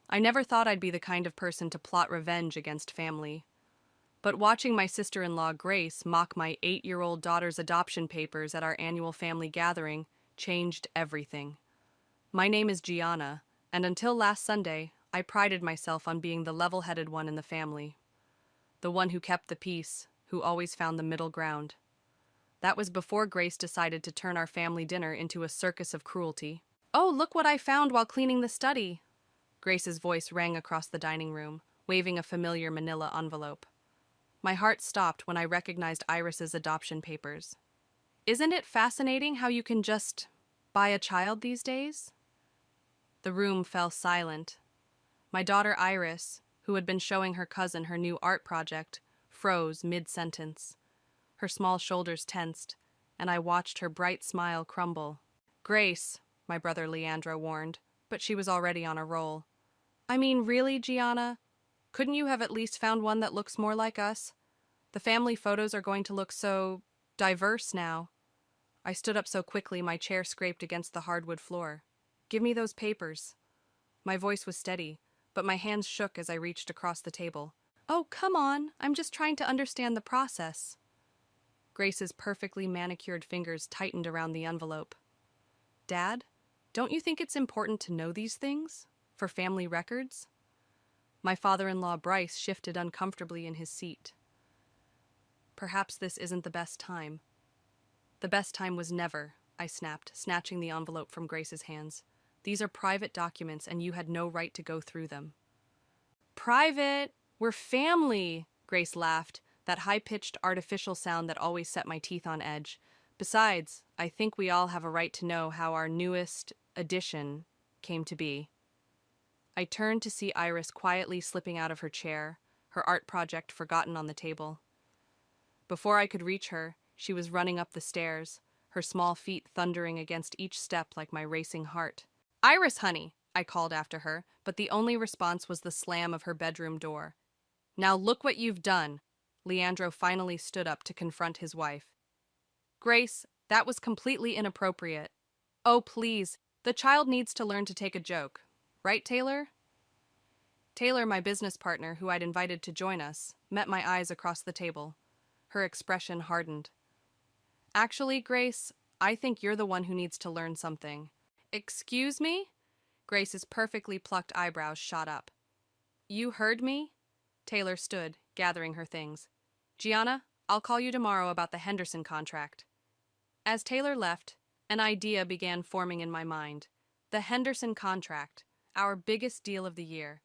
I never thought I'd be the kind of person to plot revenge against family. But watching my sister-in-law Grace mock my 8-year-old daughter's adoption papers at our annual family gathering changed everything. My name is Gianna, and until last Sunday, I prided myself on being the level-headed one in the family. The one who kept the peace, who always found the middle ground. That was before Grace decided to turn our family dinner into a circus of cruelty. "Oh, look what I found while cleaning the study!" Grace's voice rang across the dining room, waving a familiar manila envelope. My heart stopped when I recognized Iris's adoption papers. Isn't it fascinating how you can just buy a child these days? The room fell silent. My daughter Iris, who had been showing her cousin her new art project, froze mid-sentence. Her small shoulders tensed, and I watched her bright smile crumble. "Grace," my brother Leandro warned, but she was already on a roll. "I mean, really, Gianna? Couldn't you have at least found one that looks more like us? The family photos are going to look so diverse now." I stood up so quickly my chair scraped against the hardwood floor. "Give me those papers." My voice was steady, but my hands shook as I reached across the table. "Oh, come on, I'm just trying to understand the process." Grace's perfectly manicured fingers tightened around the envelope. "Dad, don't you think it's important to know these things? For family records?" My father-in-law Bryce shifted uncomfortably in his seat. "Perhaps this isn't the best time." "The best time was never," I snapped, snatching the envelope from Grace's hands. "These are private documents and you had no right to go through them." "Private? We're family!" Grace laughed, that high-pitched artificial sound that always set my teeth on edge. "Besides, I think we all have a right to know how our newest addition came to be." I turned to see Iris quietly slipping out of her chair, her art project forgotten on the table. Before I could reach her, she was running up the stairs, her small feet thundering against each step like my racing heart. "Iris, honey!" I called after her, but the only response was the slam of her bedroom door. "Now look what you've done!" Leandro finally stood up to confront his wife. "Grace, that was completely inappropriate. Oh, please, the child needs to learn to take a joke. Right, Taylor?" Taylor, my business partner, who I'd invited to join us, met my eyes across the table. Her expression hardened. "Actually, Grace, I think you're the one who needs to learn something." "Excuse me?" Grace's perfectly plucked eyebrows shot up. "You heard me?" Taylor stood, gathering her things. "Gianna, I'll call you tomorrow about the Henderson contract." As Taylor left, an idea began forming in my mind. The Henderson contract, our biggest deal of the year.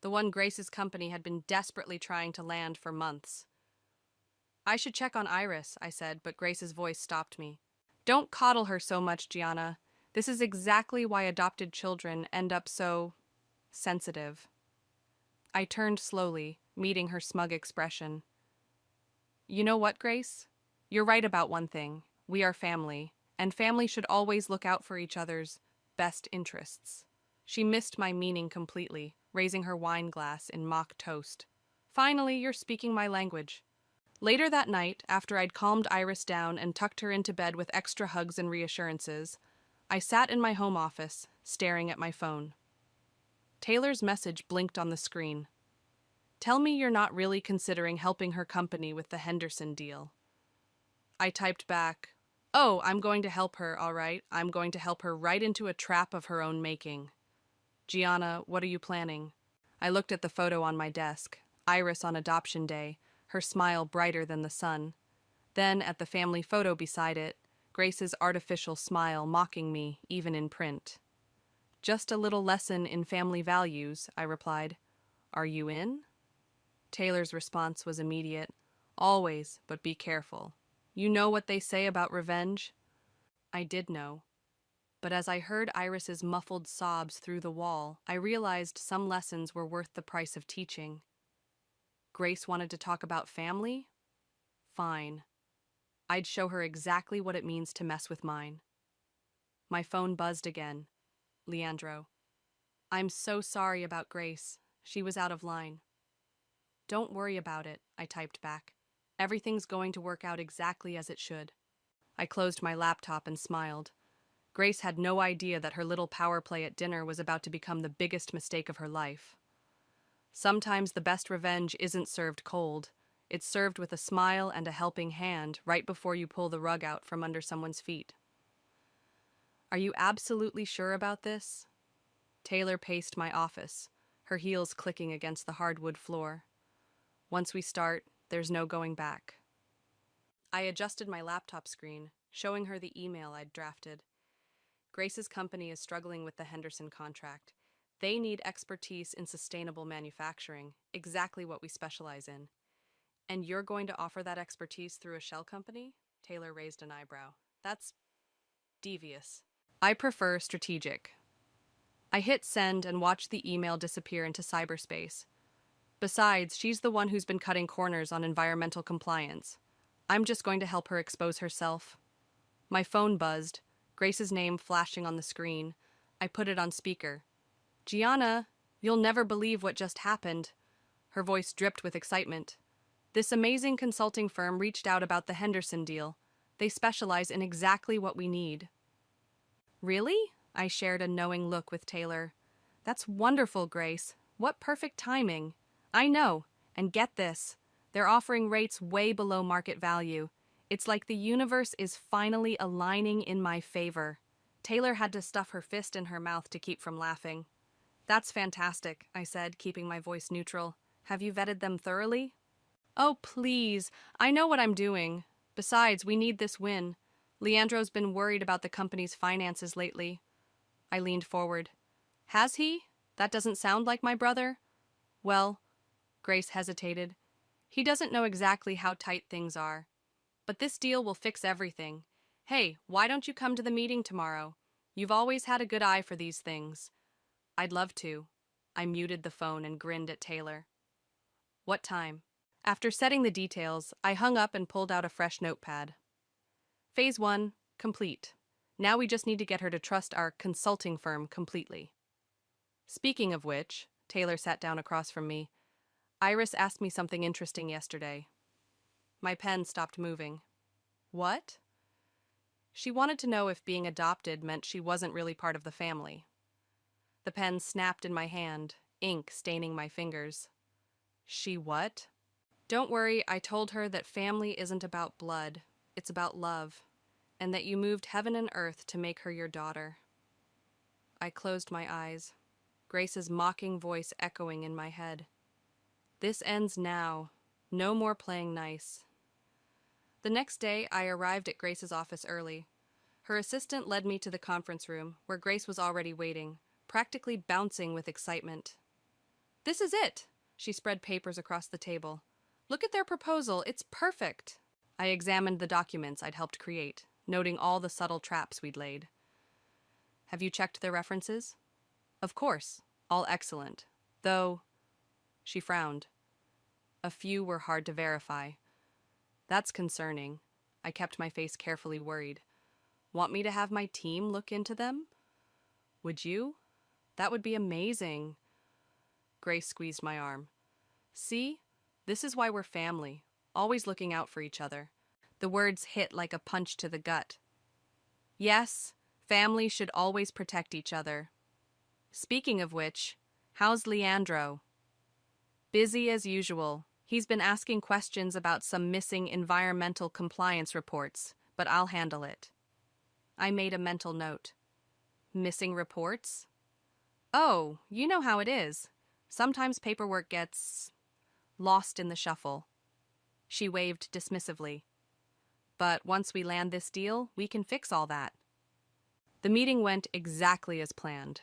The one Grace's company had been desperately trying to land for months. "I should check on Iris," I said, but Grace's voice stopped me. "Don't coddle her so much, Gianna. This is exactly why adopted children end up so sensitive." I turned slowly, meeting her smug expression. "You know what, Grace? You're right about one thing. We are family, and family should always look out for each other's best interests." She missed my meaning completely, raising her wine glass in mock toast. "Finally, you're speaking my language." Later that night, after I'd calmed Iris down and tucked her into bed with extra hugs and reassurances, I sat in my home office, staring at my phone. Taylor's message blinked on the screen. "Tell me you're not really considering helping her company with the Henderson deal." I typed back, "Oh, I'm going to help her, all right. I'm going to help her right into a trap of her own making." "Gianna, what are you planning?" I looked at the photo on my desk, Iris on adoption day, her smile brighter than the sun. Then, at the family photo beside it, Grace's artificial smile mocking me, even in print. "Just a little lesson in family values," I replied. "Are you in?" Taylor's response was immediate. "Always, but be careful. You know what they say about revenge?" I did know. But as I heard Iris's muffled sobs through the wall, I realized some lessons were worth the price of teaching. Grace wanted to talk about family? Fine. I'd show her exactly what it means to mess with mine. My phone buzzed again. Leandro. "I'm so sorry about Grace. She was out of line." "Don't worry about it," I typed back. "Everything's going to work out exactly as it should." I closed my laptop and smiled. Grace had no idea that her little power play at dinner was about to become the biggest mistake of her life. Sometimes the best revenge isn't served cold. It's served with a smile and a helping hand right before you pull the rug out from under someone's feet. Are you absolutely sure about this? Taylor paced my office, her heels clicking against the hardwood floor. Once we start, there's no going back. I adjusted my laptop screen, showing her the email I'd drafted. Grace's company is struggling with the Henderson contract. They need expertise in sustainable manufacturing, exactly what we specialize in. And you're going to offer that expertise through a shell company? Taylor raised an eyebrow. That's devious. I prefer strategic. I hit send and watched the email disappear into cyberspace. Besides, she's the one who's been cutting corners on environmental compliance. I'm just going to help her expose herself. My phone buzzed, Grace's name flashing on the screen. I put it on speaker. Gianna, you'll never believe what just happened. Her voice dripped with excitement. This amazing consulting firm reached out about the Henderson deal. They specialize in exactly what we need. Really? I shared a knowing look with Taylor. That's wonderful, Grace. What perfect timing. I know. And get this. They're offering rates way below market value. It's like the universe is finally aligning in my favor. Taylor had to stuff her fist in her mouth to keep from laughing. That's fantastic, I said, keeping my voice neutral. Have you vetted them thoroughly? Oh, please. I know what I'm doing. Besides, we need this win. Leandro's been worried about the company's finances lately. I leaned forward. Has he? That doesn't sound like my brother. Well, Grace hesitated. He doesn't know exactly how tight things are. But this deal will fix everything. Hey, why don't you come to the meeting tomorrow? You've always had a good eye for these things. I'd love to. I muted the phone and grinned at Taylor. What time? After setting the details, I hung up and pulled out a fresh notepad. Phase 1, complete. Now we just need to get her to trust our consulting firm completely. Speaking of which, Taylor sat down across from me. Iris asked me something interesting yesterday. My pen stopped moving. What? She wanted to know if being adopted meant she wasn't really part of the family. The pen snapped in my hand, ink staining my fingers. She what? Don't worry, I told her that family isn't about blood, it's about love, and that you moved heaven and earth to make her your daughter. I closed my eyes, Grace's mocking voice echoing in my head. This ends now. No more playing nice. The next day, I arrived at Grace's office early. Her assistant led me to the conference room, where Grace was already waiting, practically bouncing with excitement. This is it! She spread papers across the table. Look at their proposal, it's perfect! I examined the documents I'd helped create, noting all the subtle traps we'd laid. Have you checked their references? Of course, all excellent. Though, she frowned. A few were hard to verify. That's concerning. I kept my face carefully worried. Want me to have my team look into them? Would you? That would be amazing. Grace squeezed my arm. See? This is why we're family, always looking out for each other. The words hit like a punch to the gut. Yes, family should always protect each other. Speaking of which, how's Leandro? Busy as usual. He's been asking questions about some missing environmental compliance reports, but I'll handle it. I made a mental note. Missing reports? Oh, you know how it is. Sometimes paperwork gets lost in the shuffle. She waved dismissively. But once we land this deal, we can fix all that. The meeting went exactly as planned.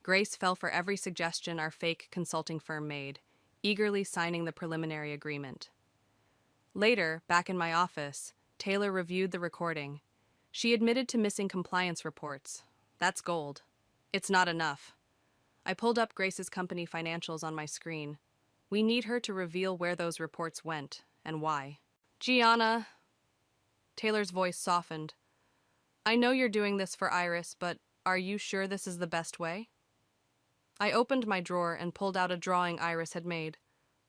Grace fell for every suggestion our fake consulting firm made, eagerly signing the preliminary agreement. Later, back in my office, Taylor reviewed the recording. She admitted to missing compliance reports. That's gold. It's not enough. I pulled up Grace's company financials on my screen. We need her to reveal where those reports went and why. Gianna. Taylor's voice softened. I know you're doing this for Iris, but are you sure this is the best way? I opened my drawer and pulled out a drawing Iris had made.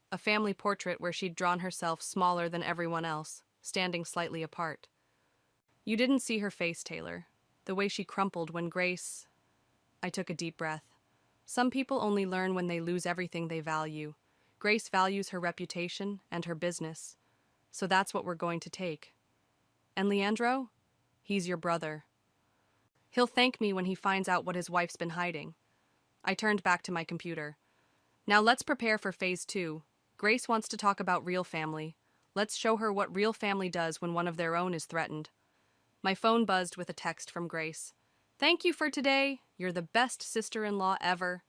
A family portrait where she'd drawn herself smaller than everyone else, standing slightly apart. You didn't see her face, Taylor. the way she crumpled when Grace... I took a deep breath. Some people only learn when they lose everything they value. Grace values her reputation and her business, so that's what we're going to take. And Leandro? He's your brother. He'll thank me when he finds out what his wife's been hiding. I turned back to my computer. Now let's prepare for phase 2. Grace wants to talk about real family. Let's show her what real family does when one of their own is threatened. My phone buzzed with a text from Grace. Thank you for today. You're the best sister-in-law ever.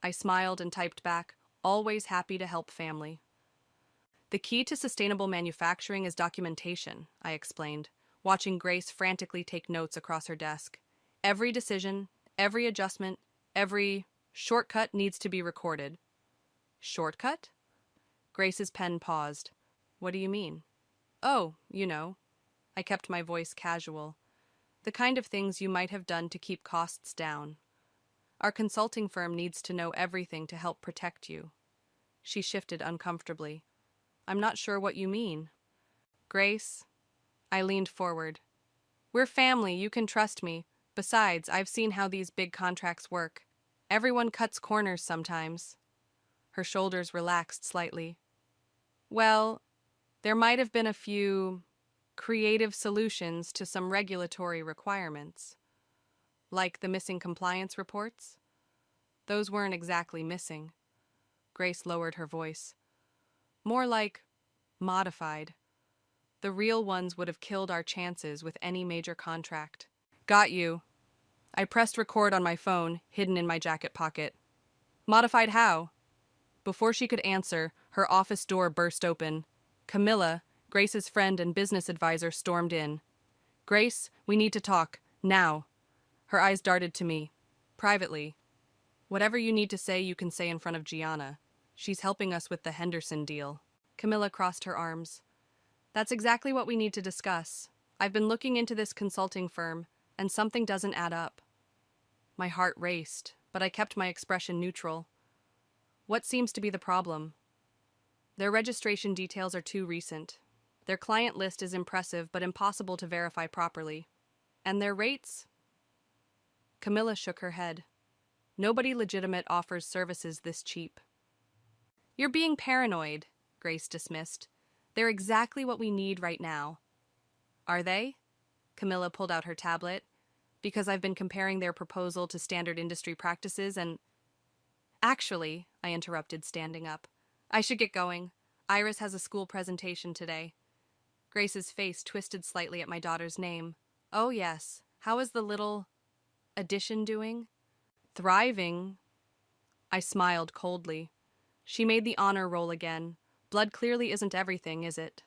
I smiled and typed back, always happy to help family. The key to sustainable manufacturing is documentation, I explained, watching Grace frantically take notes across her desk. Every decision, every adjustment, every shortcut needs to be recorded. Shortcut? Grace's pen paused. What do you mean? Oh, you know. I kept my voice casual. The kind of things you might have done to keep costs down. Our consulting firm needs to know everything to help protect you. She shifted uncomfortably. I'm not sure what you mean. Grace? I leaned forward. We're family, you can trust me. Besides, I've seen how these big contracts work. Everyone cuts corners sometimes. Her shoulders relaxed slightly. Well, there might have been a few creative solutions to some regulatory requirements. Like the missing compliance reports? Those weren't exactly missing. Grace lowered her voice. More like modified. The real ones would have killed our chances with any major contract. Got you. I pressed record on my phone, hidden in my jacket pocket. Modified how? Before she could answer, her office door burst open. Camilla, Grace's friend and business advisor, stormed in. Grace, we need to talk. Now. Her eyes darted to me. Privately. Whatever you need to say, you can say in front of Gianna. She's helping us with the Henderson deal. Camilla crossed her arms. That's exactly what we need to discuss. I've been looking into this consulting firm, and something doesn't add up. My heart raced, but I kept my expression neutral. What seems to be the problem? Their registration details are too recent. Their client list is impressive but impossible to verify properly. And their rates? Camilla shook her head. Nobody legitimate offers services this cheap. You're being paranoid, Grace dismissed. They're exactly what we need right now. Are they? Camilla pulled out her tablet. Because I've been comparing their proposal to standard industry practices and... Actually, I interrupted, standing up. I should get going. Iris has a school presentation today. Grace's face twisted slightly at my daughter's name. Oh, yes. How is the little addition doing? Thriving. I smiled coldly. She made the honor roll again. Blood clearly isn't everything, is it?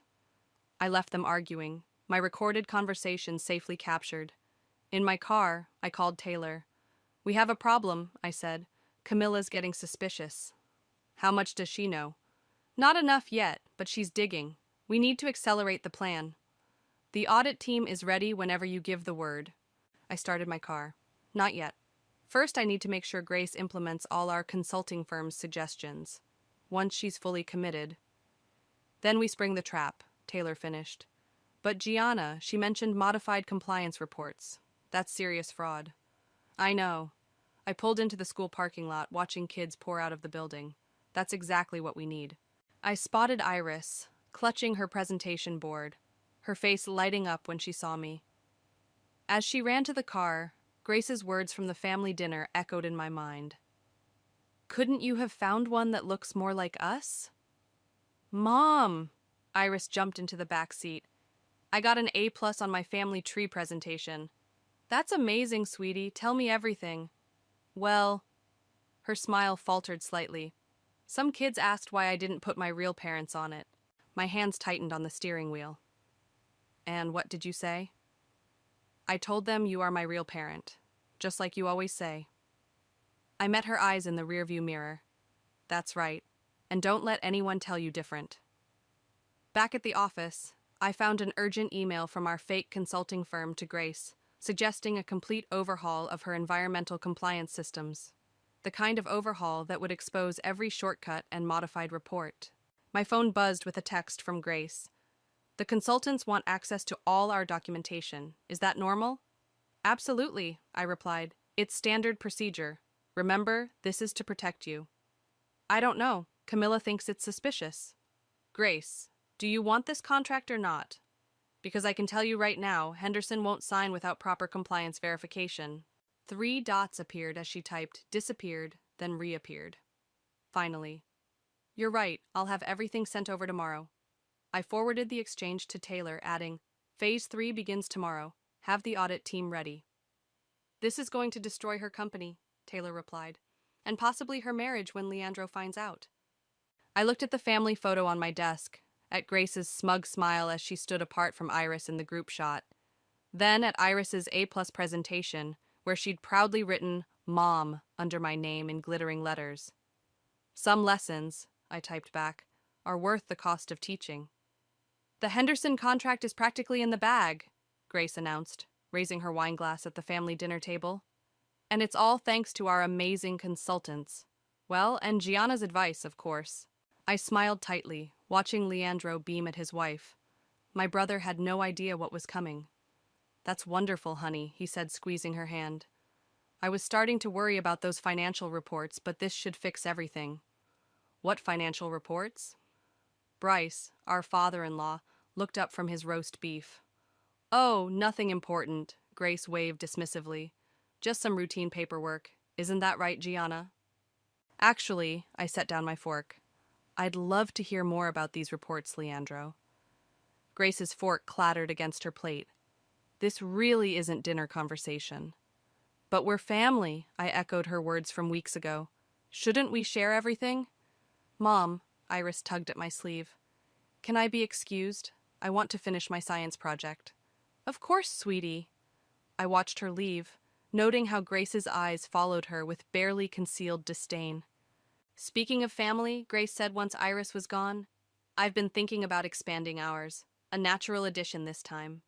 I left them arguing, my recorded conversation safely captured. In my car, I called Taylor. We have a problem, I said. Camilla's getting suspicious. How much does she know? Not enough yet, but she's digging. We need to accelerate the plan. The audit team is ready whenever you give the word. I started my car. Not yet. First, I need to make sure Grace implements all our consulting firm's suggestions. Once she's fully committed. Then we spring the trap, Taylor finished. But Gianna, she mentioned modified compliance reports. That's serious fraud. I know. I pulled into the school parking lot, watching kids pour out of the building. That's exactly what we need. I spotted Iris, clutching her presentation board, her face lighting up when she saw me. As she ran to the car, Grace's words from the family dinner echoed in my mind. Couldn't you have found one that looks more like us? Mom! Iris jumped into the back seat. I got an A+ on my family tree presentation. That's amazing, sweetie. Tell me everything. Well, her smile faltered slightly. Some kids asked why I didn't put my real parents on it. My hands tightened on the steering wheel. And what did you say? I told them you are my real parent, just like you always say. I met her eyes in the rearview mirror. That's right, and don't let anyone tell you different. Back at the office, I found an urgent email from our fake consulting firm to Grace, suggesting a complete overhaul of her environmental compliance systems. The kind of overhaul that would expose every shortcut and modified report. My phone buzzed with a text from Grace. The consultants want access to all our documentation. Is that normal? Absolutely, I replied. It's standard procedure. Remember, this is to protect you. I don't know. Camilla thinks it's suspicious. Grace, do you want this contract or not? Because I can tell you right now, Henderson won't sign without proper compliance verification. 3 dots appeared as she typed, disappeared, then reappeared. Finally, you're right, I'll have everything sent over tomorrow. I forwarded the exchange to Taylor, adding, Phase 3 begins tomorrow. Have the audit team ready. This is going to destroy her company, Taylor replied, and possibly her marriage when Leandro finds out. I looked at the family photo on my desk, at Grace's smug smile as she stood apart from Iris in the group shot, then at Iris's A-plus presentation, where she'd proudly written Mom under my name in glittering letters. Some lessons, I typed back, are worth the cost of teaching. The Henderson contract is practically in the bag, Grace announced, raising her wine glass at the family dinner table. And it's all thanks to our amazing consultants. Well, and Gianna's advice, of course. I smiled tightly, watching Leandro beam at his wife. My brother had no idea what was coming. That's wonderful, honey, he said, squeezing her hand. I was starting to worry about those financial reports, but this should fix everything. What financial reports? Bryce, our father-in-law, looked up from his roast beef. Oh, nothing important, Grace waved dismissively. Just some routine paperwork. Isn't that right, Gianna? Actually, I set down my fork. I'd love to hear more about these reports, Leandro. Grace's fork clattered against her plate. This really isn't dinner conversation. But we're family, I echoed her words from weeks ago. Shouldn't we share everything? Mom, Iris tugged at my sleeve. Can I be excused? I want to finish my science project. Of course, sweetie. I watched her leave, noting how Grace's eyes followed her with barely concealed disdain. Speaking of family, Grace said once Iris was gone, I've been thinking about expanding ours. A natural addition this time.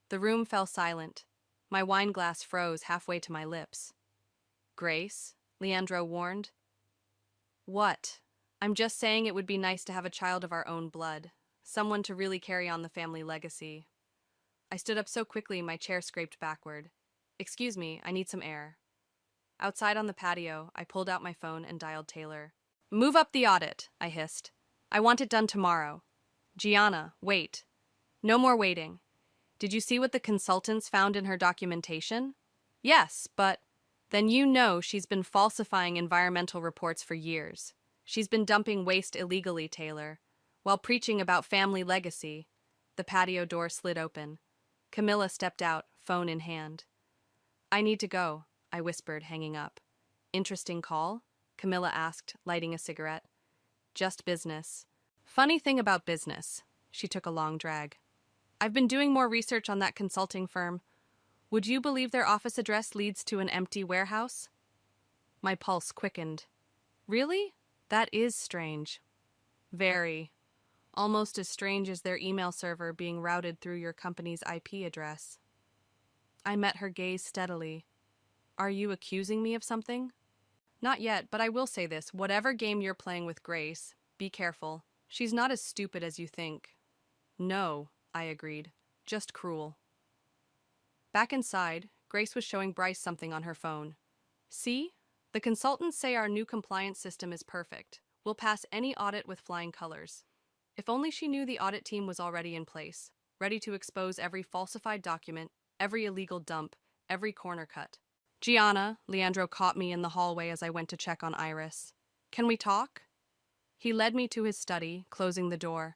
The room fell silent. My wine glass froze halfway to my lips. Grace, Leandro warned. What? I'm just saying it would be nice to have a child of our own blood. Someone to really carry on the family legacy. I stood up so quickly my chair scraped backward. Excuse me, I need some air. Outside on the patio, I pulled out my phone and dialed Taylor. Move up the audit, I hissed. I want it done tomorrow. Gianna, wait. No more waiting. Did you see what the consultants found in her documentation? Yes, but then you know she's been falsifying environmental reports for years. She's been dumping waste illegally, Taylor, while preaching about family legacy. The patio door slid open. Camilla stepped out, phone in hand. I need to go, I whispered, hanging up. Interesting call? Camilla asked, lighting a cigarette. Just business. Funny thing about business. She took a long drag. I've been doing more research on that consulting firm. Would you believe their office address leads to an empty warehouse? My pulse quickened. Really? That is strange. Very. Almost as strange as their email server being routed through your company's IP address. I met her gaze steadily. Are you accusing me of something? Not yet, but I will say this. Whatever game you're playing with Grace, be careful. She's not as stupid as you think. No, I agreed. Just cruel. Back inside, Grace was showing Bryce something on her phone. See? The consultants say our new compliance system is perfect. We'll pass any audit with flying colors. If only she knew the audit team was already in place, ready to expose every falsified document, every illegal dump, every corner cut. Gianna, Leandro caught me in the hallway as I went to check on Iris. Can we talk? He led me to his study, closing the door.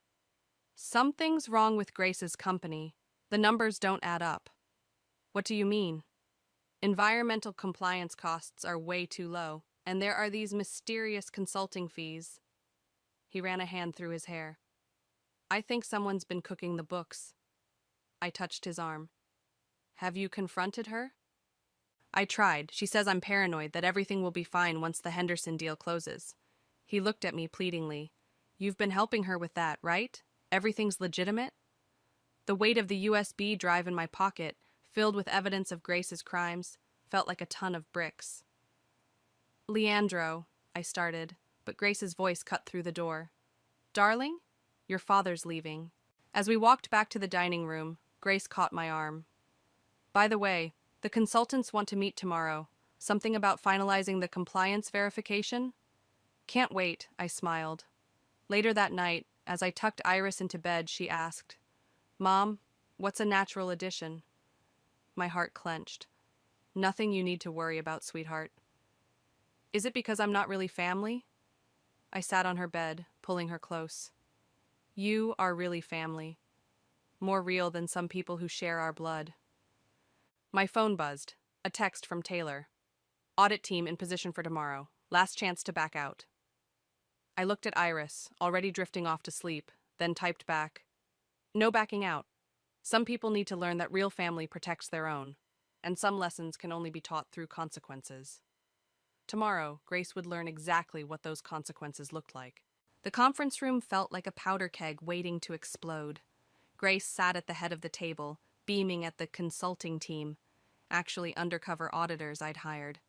Something's wrong with Grace's company. The numbers don't add up. What do you mean? Environmental compliance costs are way too low, and there are these mysterious consulting fees. He ran a hand through his hair. I think someone's been cooking the books. I touched his arm. Have you confronted her? I tried. She says I'm paranoid, that everything will be fine once the Henderson deal closes. He looked at me pleadingly. You've been helping her with that, right? Everything's legitimate? The weight of the USB drive in my pocket, filled with evidence of Grace's crimes, felt like a ton of bricks. Leandro, I started, but Grace's voice cut through the door. Darling, your father's leaving. As we walked back to the dining room, Grace caught my arm. By the way, The consultants want to meet tomorrow. Something about finalizing the compliance verification? Can't wait, I smiled. Later that night, as I tucked Iris into bed, she asked, Mom, what's a natural addition? My heart clenched. Nothing you need to worry about, sweetheart. Is it because I'm not really family? I sat on her bed, pulling her close. You are really family. More real than some people who share our blood. My phone buzzed. A text from Taylor. Audit team in position for tomorrow. Last chance to back out. I looked at Iris, already drifting off to sleep, then typed back. No backing out. Some people need to learn that real family protects their own, and some lessons can only be taught through consequences. Tomorrow, Grace would learn exactly what those consequences looked like. The conference room felt like a powder keg waiting to explode. Grace sat at the head of the table, beaming at the consulting team, actually undercover auditors I'd hired.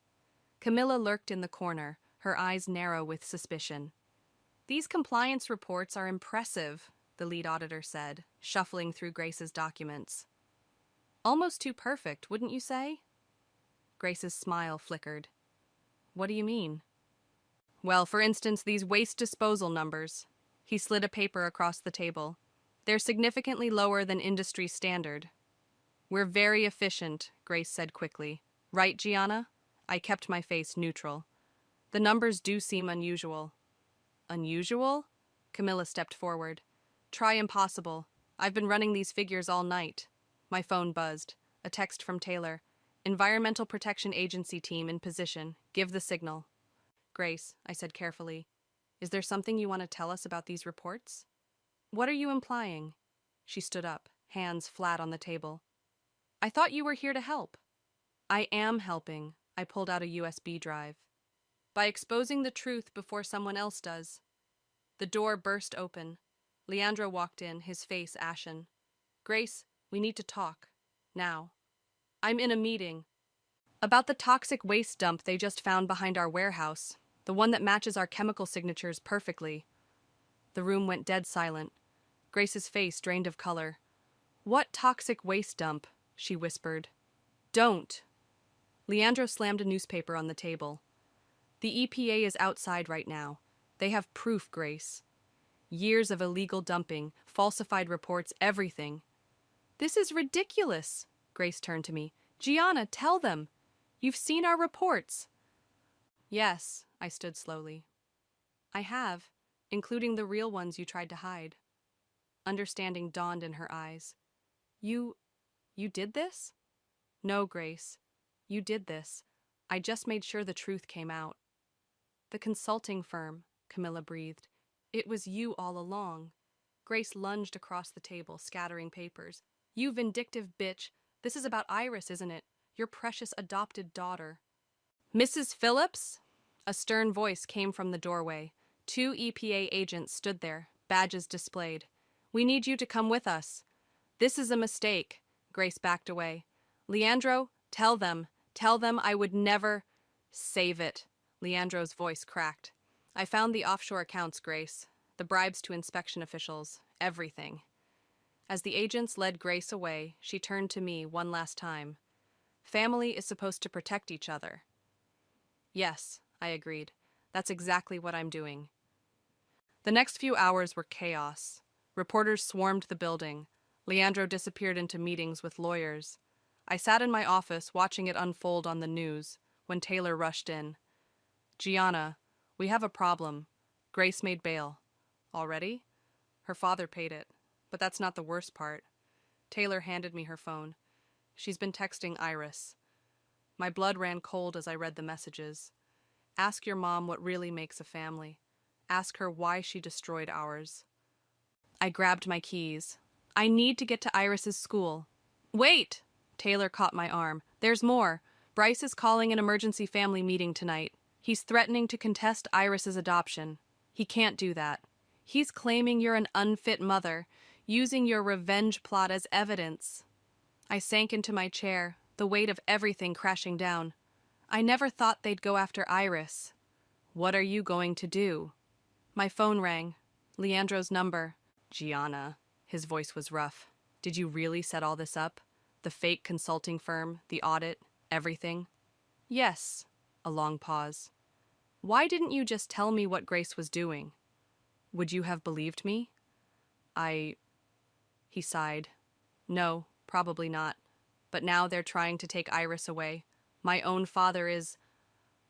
Camilla lurked in the corner, her eyes narrow with suspicion. These compliance reports are impressive, the lead auditor said, shuffling through Grace's documents. Almost too perfect, wouldn't you say? Grace's smile flickered. What do you mean? Well, for instance, these waste disposal numbers. He slid a paper across the table. They're significantly lower than industry standard. We're very efficient, Grace said quickly. Right, Gianna? I kept my face neutral. The numbers do seem unusual. Unusual? Camilla stepped forward. Try impossible. I've been running these figures all night. My phone buzzed. A text from Taylor. Environmental Protection Agency team in position. Give the signal. Grace, I said carefully, is there something you want to tell us about these reports? What are you implying? She stood up, hands flat on the table. I thought you were here to help. I am helping. I pulled out a USB drive. By exposing the truth before someone else does. The door burst open. Leandro walked in, his face ashen. Grace, we need to talk. Now. I'm in a meeting. About the toxic waste dump they just found behind our warehouse. The one that matches our chemical signatures perfectly. The room went dead silent. Grace's face drained of color. What toxic waste dump? She whispered. Don't. Leandro slammed a newspaper on the table. The EPA is outside right now. They have proof, Grace. Years of illegal dumping, falsified reports, everything. This is ridiculous. Grace turned to me. Gianna, tell them. You've seen our reports. Yes, I stood slowly. I have, including the real ones you tried to hide. Understanding dawned in her eyes. You did this? No, Grace. You did this. I just made sure the truth came out. The consulting firm, Camilla breathed. It was you all along. Grace lunged across the table, scattering papers. You vindictive bitch. This is about Iris, isn't it? Your precious adopted daughter. Mrs. Phillips? A stern voice came from the doorway. 2 EPA agents stood there, badges displayed. We need you to come with us. This is a mistake. Grace backed away. Leandro, tell them I would never... Save it. Leandro's voice cracked. I found the offshore accounts, Grace. The bribes to inspection officials. Everything. As the agents led Grace away, she turned to me one last time. Family is supposed to protect each other. Yes, I agreed. That's exactly what I'm doing. The next few hours were chaos. Reporters swarmed the building. Leandro disappeared into meetings with lawyers. I sat in my office watching it unfold on the news when Taylor rushed in. Gianna, we have a problem. Grace made bail. Already? Her father paid it. But that's not the worst part. Taylor handed me her phone. She's been texting Iris. My blood ran cold as I read the messages. Ask your mom what really makes a family. Ask her why she destroyed ours. I grabbed my keys. I need to get to Iris's school. Wait! Taylor caught my arm. There's more. Bryce is calling an emergency family meeting tonight. He's threatening to contest Iris's adoption. He can't do that. He's claiming you're an unfit mother, using your revenge plot as evidence. I sank into my chair, the weight of everything crashing down. I never thought they'd go after Iris. What are you going to do? My phone rang. Leandro's number. Gianna. His voice was rough. Did you really set all this up? The fake consulting firm, the audit, everything? Yes. A long pause. Why didn't you just tell me what Grace was doing? Would you have believed me? I... He sighed. No, probably not. But now they're trying to take Iris away. My own father is...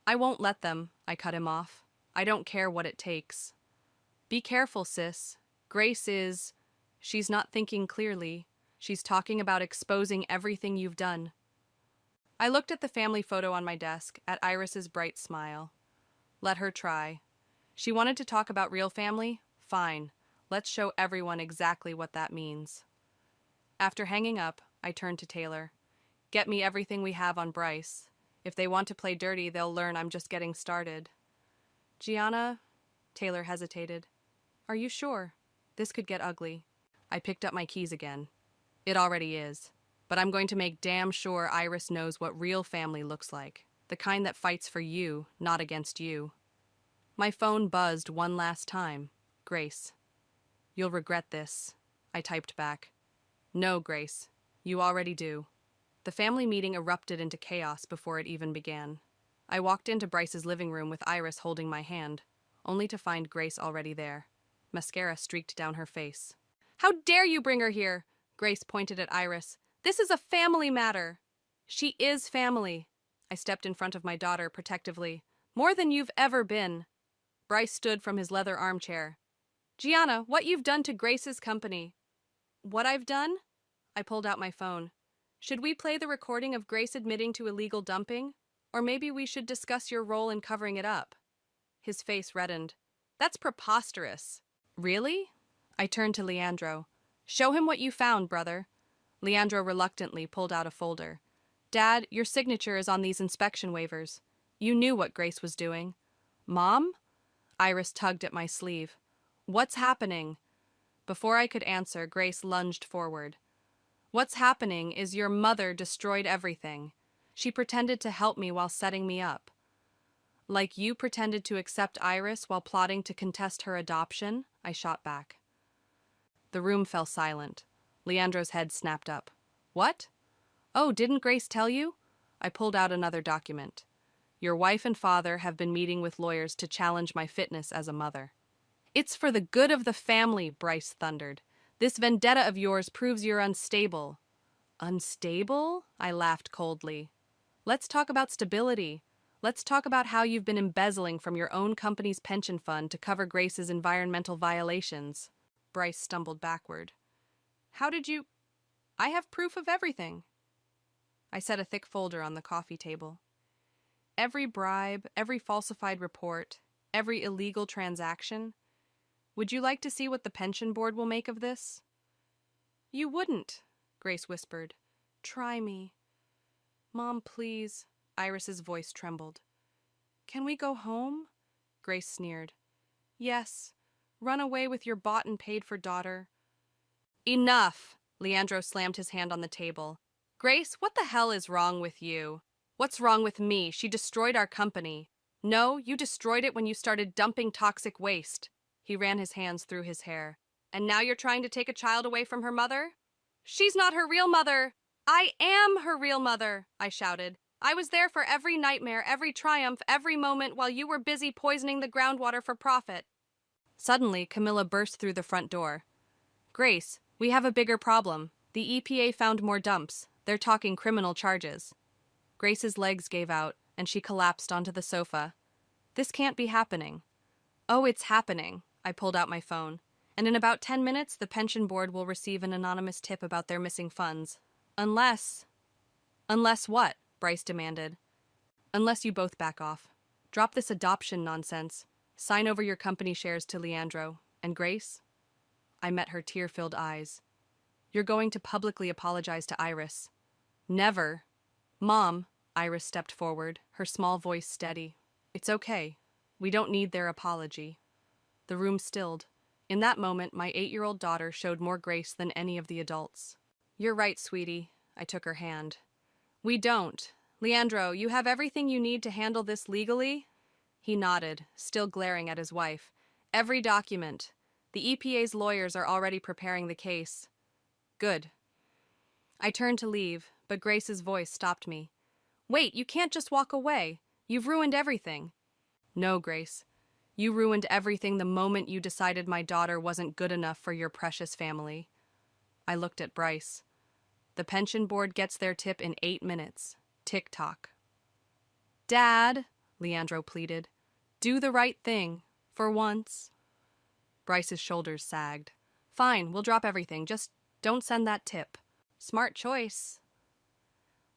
I won't let them, I cut him off. I don't care what it takes. Be careful, sis. Grace is... She's not thinking clearly. She's talking about exposing everything you've done. I looked at the family photo on my desk, at Iris's bright smile. Let her try. She wanted to talk about real family? Fine. Let's show everyone exactly what that means. After hanging up, I turned to Taylor. Get me everything we have on Bryce. If they want to play dirty, they'll learn I'm just getting started. Gianna? Taylor hesitated. Are you sure? This could get ugly. I picked up my keys again. It already is. But I'm going to make damn sure Iris knows what real family looks like. The kind that fights for you, not against you. My phone buzzed one last time. Grace. You'll regret this, I typed back. No, Grace. You already do. The family meeting erupted into chaos before it even began. I walked into Bryce's living room with Iris holding my hand, only to find Grace already there. Mascara streaked down her face. How dare you bring her here? Grace pointed at Iris. This is a family matter. She is family. I stepped in front of my daughter protectively. More than you've ever been. Bryce stood from his leather armchair. Gianna, what you've done to Grace's company. What I've done? I pulled out my phone. Should we play the recording of Grace admitting to illegal dumping? Or maybe we should discuss your role in covering it up. His face reddened. That's preposterous. Really? I turned to Leandro. Show him what you found, brother. Leandro reluctantly pulled out a folder. Dad, your signature is on these inspection waivers. You knew what Grace was doing. Mom? Iris tugged at my sleeve. What's happening? Before I could answer, Grace lunged forward. What's happening is your mother destroyed everything. She pretended to help me while setting me up. Like you pretended to accept Iris while plotting to contest her adoption, I shot back. The room fell silent. Leandro's head snapped up. What? Oh, didn't Grace tell you? I pulled out another document. Your wife and father have been meeting with lawyers to challenge my fitness as a mother. It's for the good of the family, Bryce thundered. This vendetta of yours proves you're unstable. Unstable? I laughed coldly. Let's talk about stability. Let's talk about how you've been embezzling from your own company's pension fund to cover Grace's environmental violations. Bryce stumbled backward. How did you... I have proof of everything. I set a thick folder on the coffee table. Every bribe, every falsified report, every illegal transaction. Would you like to see what the pension board will make of this? You wouldn't, Grace whispered. Try me. Mom, please. Iris's voice trembled. Can we go home? Grace sneered. Yes. Run away with your bought and paid for daughter. Enough! Leandro slammed his hand on the table. Grace, what the hell is wrong with you? What's wrong with me? She destroyed our company. No, you destroyed it when you started dumping toxic waste. He ran his hands through his hair. And now you're trying to take a child away from her mother? She's not her real mother! I am her real mother, I shouted. I was there for every nightmare, every triumph, every moment while you were busy poisoning the groundwater for profit. Suddenly, Camilla burst through the front door. Grace, we have a bigger problem. The EPA found more dumps. They're talking criminal charges. Grace's legs gave out, and she collapsed onto the sofa. This can't be happening. Oh, it's happening. I pulled out my phone. And in about 10 minutes, the pension board will receive an anonymous tip about their missing funds. Unless... Unless what? Bryce demanded. Unless you both back off. Drop this adoption nonsense. Sign over your company shares to Leandro. And Grace? I met her tear-filled eyes. You're going to publicly apologize to Iris. Never. Mom, Iris stepped forward, her small voice steady. It's okay. We don't need their apology. The room stilled. In that moment, my 8-year-old daughter showed more grace than any of the adults. You're right, sweetie. I took her hand. We don't. Leandro, you have everything you need to handle this legally? He nodded, still glaring at his wife. Every document. The EPA's lawyers are already preparing the case. Good. I turned to leave, but Grace's voice stopped me. Wait, you can't just walk away. You've ruined everything. No, Grace. You ruined everything the moment you decided my daughter wasn't good enough for your precious family. I looked at Bryce. The pension board gets their tip in 8 minutes. Tick-tock. Dad, Leandro pleaded, do the right thing, for once. Bryce's shoulders sagged. Fine, we'll drop everything, just don't send that tip. Smart choice.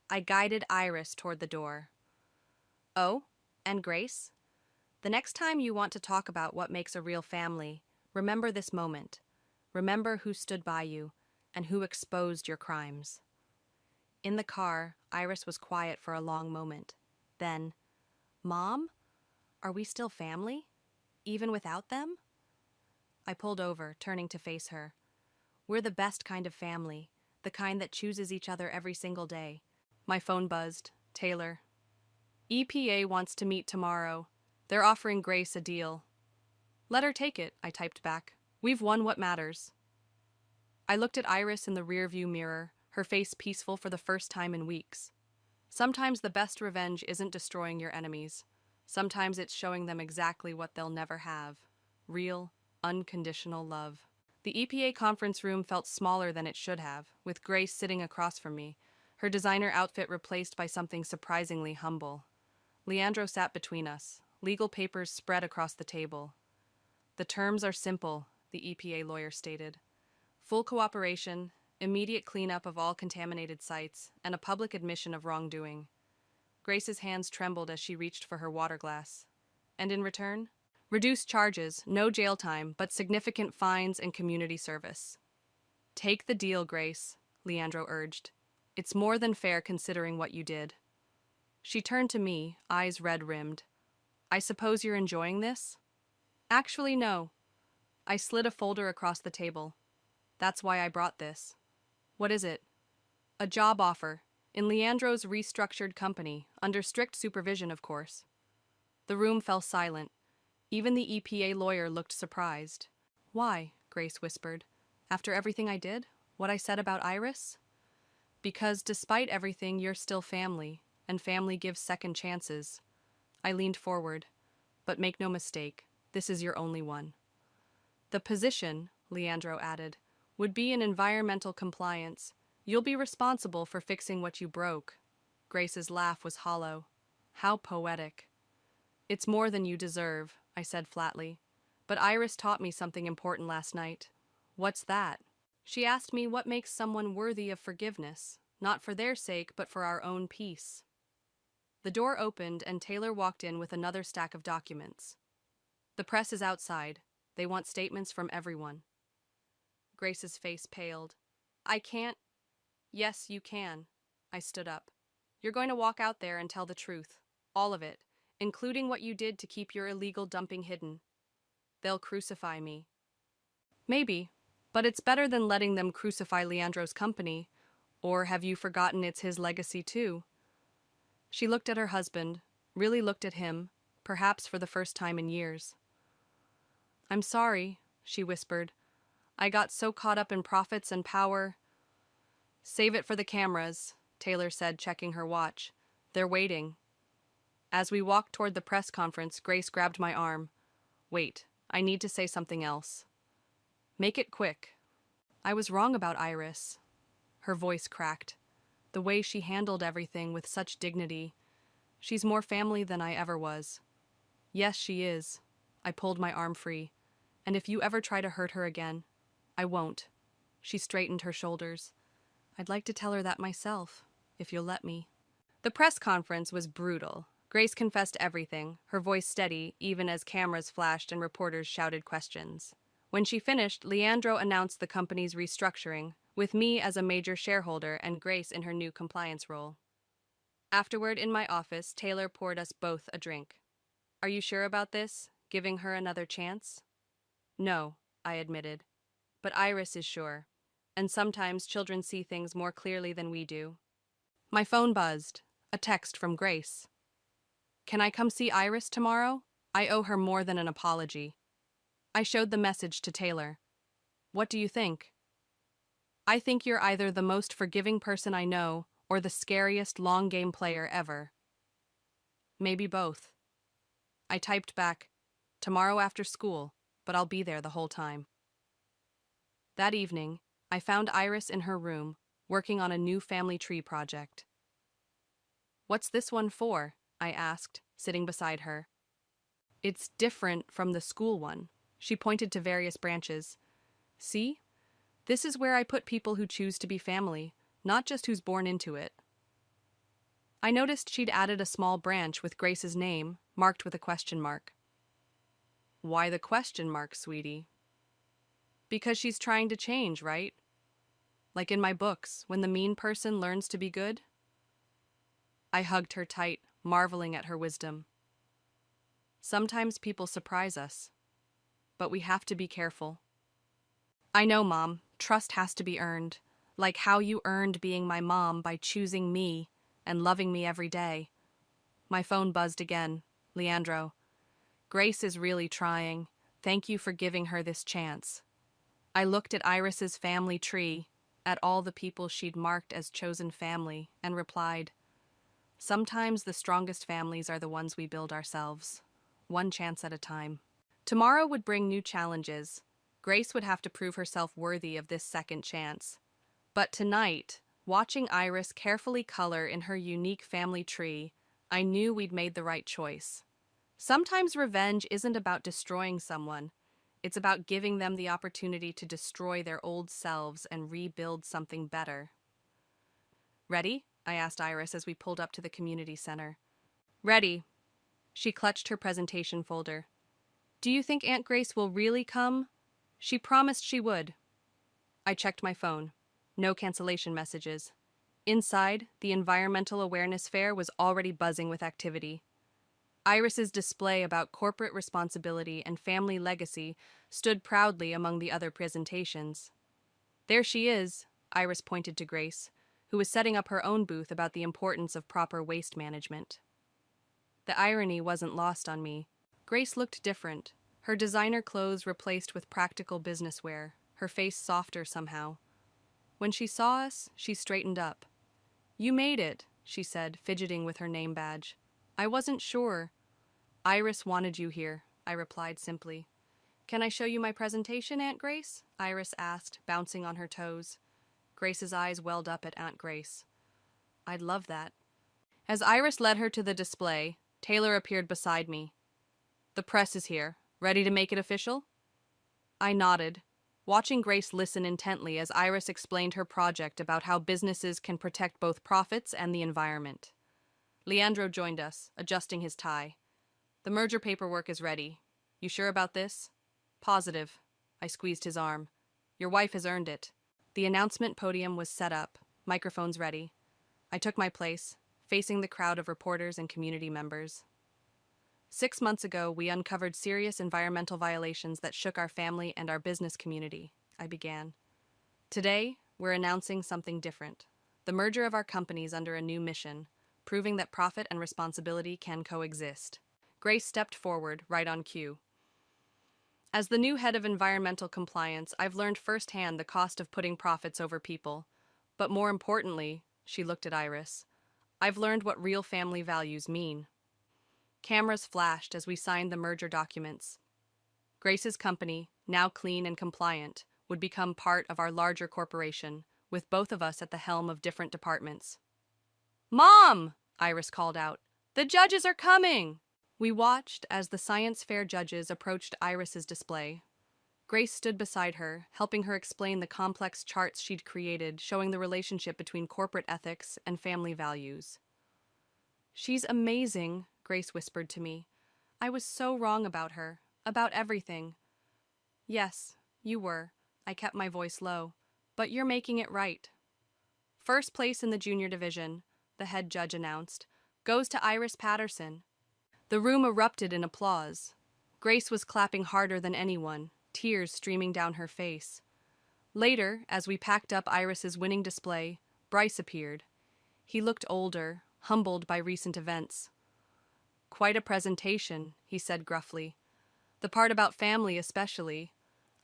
I guided Iris toward the door. Oh, and Grace? The next time you want to talk about what makes a real family, remember this moment. Remember who stood by you and who exposed your crimes. In the car, Iris was quiet for a long moment. Then, Mom, are we still family? Even without them? I pulled over, turning to face her. We're the best kind of family, the kind that chooses each other every single day. My phone buzzed. Taylor. EPA wants to meet tomorrow. They're offering Grace a deal. Let her take it, I typed back. We've won what matters. I looked at Iris in the rearview mirror, her face peaceful for the first time in weeks. Sometimes the best revenge isn't destroying your enemies. Sometimes it's showing them exactly what they'll never have. Real, unconditional love. The EPA conference room felt smaller than it should have, with Grace sitting across from me, her designer outfit replaced by something surprisingly humble. Leandro sat between us, legal papers spread across the table. The terms are simple, the EPA lawyer stated. Full cooperation, immediate cleanup of all contaminated sites, and a public admission of wrongdoing. Grace's hands trembled as she reached for her water glass. And in return? Reduced charges, no jail time, but significant fines and community service. Take the deal, Grace, Leandro urged. It's more than fair considering what you did. She turned to me, eyes red-rimmed. I suppose you're enjoying this? Actually, no. I slid a folder across the table. That's why I brought this. What is it? A job offer, in Leandro's restructured company, under strict supervision, of course. The room fell silent. Even the EPA lawyer looked surprised. Why? Grace whispered. After everything I did? What I said about Iris? Because despite everything, you're still family, and family gives second chances. I leaned forward. But make no mistake, this is your only one. The position, Leandro added, would be in environmental compliance. You'll be responsible for fixing what you broke. Grace's laugh was hollow. How poetic. It's more than you deserve, I said flatly. But Iris taught me something important last night. What's that? She asked me what makes someone worthy of forgiveness, not for their sake, but for our own peace. The door opened and Taylor walked in with another stack of documents. The press is outside. They want statements from everyone. Grace's face paled. I can't. Yes, you can. I stood up. You're going to walk out there and tell the truth. All of it, including what you did to keep your illegal dumping hidden. They'll crucify me. Maybe, but it's better than letting them crucify Leandro's company. Or have you forgotten it's his legacy too? She looked at her husband, really looked at him, perhaps for the first time in years. I'm sorry, she whispered. I got so caught up in profits and power. Save it for the cameras, Taylor said, checking her watch. They're waiting. As we walked toward the press conference, Grace grabbed my arm. Wait, I need to say something else. Make it quick. I was wrong about Iris. Her voice cracked. The way she handled everything with such dignity. She's more family than I ever was. Yes, she is. I pulled my arm free. And if you ever try to hurt her again, I won't. She straightened her shoulders. I'd like to tell her that myself, if you'll let me. The press conference was brutal. Grace confessed everything, her voice steady, even as cameras flashed and reporters shouted questions. When she finished, Leandro announced the company's restructuring, with me as a major shareholder and Grace in her new compliance role. Afterward, in my office, Taylor poured us both a drink. Are you sure about this? Giving her another chance? No, I admitted. But Iris is sure. And sometimes children see things more clearly than we do. My phone buzzed. A text from Grace. Can I come see Iris tomorrow? I owe her more than an apology. I showed the message to Taylor. What do you think? I think you're either the most forgiving person I know or the scariest long game player ever. Maybe both. I typed back, tomorrow after school, but I'll be there the whole time. That evening, I found Iris in her room, working on a new family tree project. What's this one for? I asked, sitting beside her. It's different from the school one. She pointed to various branches. See? This is where I put people who choose to be family, not just who's born into it. I noticed she'd added a small branch with Grace's name, marked with a question mark. Why the question mark, sweetie? Because she's trying to change, right? Like in my books, when the mean person learns to be good. I hugged her tight, marveling at her wisdom. Sometimes people surprise us, but we have to be careful. I know, Mom, trust has to be earned, like how you earned being my mom by choosing me and loving me every day. My phone buzzed again. Leandro. Grace is really trying. Thank you for giving her this chance. I looked at Iris's family tree, at all the people she'd marked as chosen family, and replied, sometimes the strongest families are the ones we build ourselves, one chance at a time. Tomorrow would bring new challenges. Grace would have to prove herself worthy of this second chance. But tonight, watching Iris carefully color in her unique family tree, I knew we'd made the right choice. Sometimes revenge isn't about destroying someone. It's about giving them the opportunity to destroy their old selves and rebuild something better. Ready? I asked Iris as we pulled up to the community center. Ready. She clutched her presentation folder. Do you think Aunt Grace will really come? She promised she would. I checked my phone. No cancellation messages. Inside, the Environmental Awareness Fair was already buzzing with activity. Iris's display about corporate responsibility and family legacy stood proudly among the other presentations. There she is, Iris pointed to Grace, who was setting up her own booth about the importance of proper waste management. The irony wasn't lost on me. Grace looked different, her designer clothes replaced with practical business wear, her face softer somehow. When she saw us, she straightened up. You made it, she said, fidgeting with her name badge. I wasn't sure. Iris wanted you here, I replied simply. Can I show you my presentation, Aunt Grace? Iris asked, bouncing on her toes. Grace's eyes welled up at Aunt Grace. I'd love that. As Iris led her to the display, Taylor appeared beside me. The press is here. Ready to make it official? I nodded, watching Grace listen intently as Iris explained her project about how businesses can protect both profits and the environment. Leandro joined us, adjusting his tie. The merger paperwork is ready. You sure about this? Positive. I squeezed his arm. Your wife has earned it. The announcement podium was set up, microphones ready. I took my place, facing the crowd of reporters and community members. 6 months ago, we uncovered serious environmental violations that shook our family and our business community, I began. Today, we're announcing something different. The merger of our companies under a new mission, proving that profit and responsibility can coexist. Grace stepped forward, right on cue. As the new head of environmental compliance, I've learned firsthand the cost of putting profits over people. But more importantly, she looked at Iris, I've learned what real family values mean. Cameras flashed as we signed the merger documents. Grace's company, now clean and compliant, would become part of our larger corporation, with both of us at the helm of different departments. Mom! Iris called out. The judges are coming! We watched as the science fair judges approached Iris's display. Grace stood beside her, helping her explain the complex charts she'd created showing the relationship between corporate ethics and family values. She's amazing, Grace whispered to me. I was so wrong about her, about everything. Yes, you were. I kept my voice low. But you're making it right. First place in the junior division, the head judge announced, goes to Iris Patterson. The room erupted in applause. Grace was clapping harder than anyone, tears streaming down her face. Later, as we packed up Iris's winning display, Bryce appeared. He looked older, humbled by recent events. Quite a presentation, he said gruffly. The part about family especially.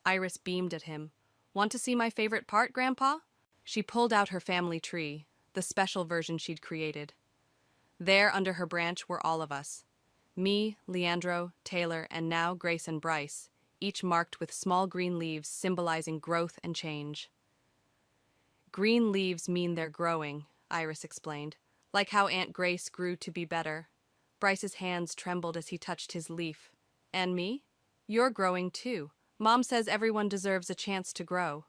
Iris beamed at him. Want to see my favorite part, Grandpa? She pulled out her family tree, the special version she'd created. There, under her branch, were all of us. Me, Leandro, Taylor, and now Grace and Bryce, each marked with small green leaves symbolizing growth and change. Green leaves mean they're growing, Iris explained, like how Aunt Grace grew to be better. Bryce's hands trembled as he touched his leaf. And me? You're growing too. Mom says everyone deserves a chance to grow.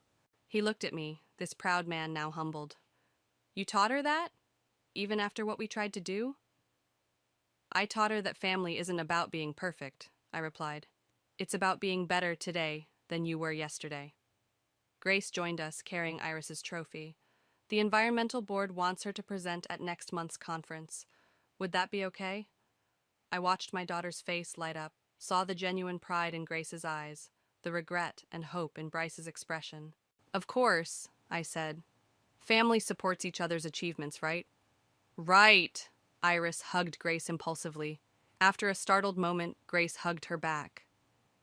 He looked at me, this proud man now humbled. You taught her that? Even after what we tried to do? I taught her that family isn't about being perfect, I replied. It's about being better today than you were yesterday. Grace joined us, carrying Iris's trophy. The Environmental Board wants her to present at next month's conference. Would that be okay? I watched my daughter's face light up, saw the genuine pride in Grace's eyes, the regret and hope in Bryce's expression. Of course, I said. Family supports each other's achievements, right? Right, Iris hugged Grace impulsively. After a startled moment, Grace hugged her back.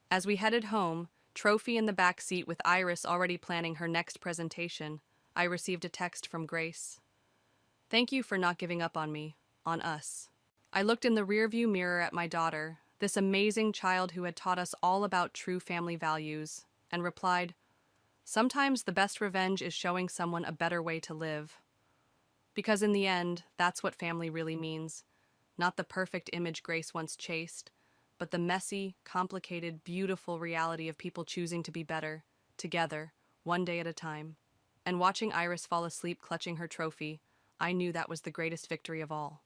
As we headed home, trophy in the back seat with Iris already planning her next presentation, I received a text from Grace. Thank you for not giving up on me, on us. I looked in the rearview mirror at my daughter, this amazing child who had taught us all about true family values, and replied, sometimes the best revenge is showing someone a better way to live. Because in the end, that's what family really means. Not the perfect image Grace once chased, but the messy, complicated, beautiful reality of people choosing to be better, together, one day at a time. And watching Iris fall asleep clutching her trophy, I knew that was the greatest victory of all.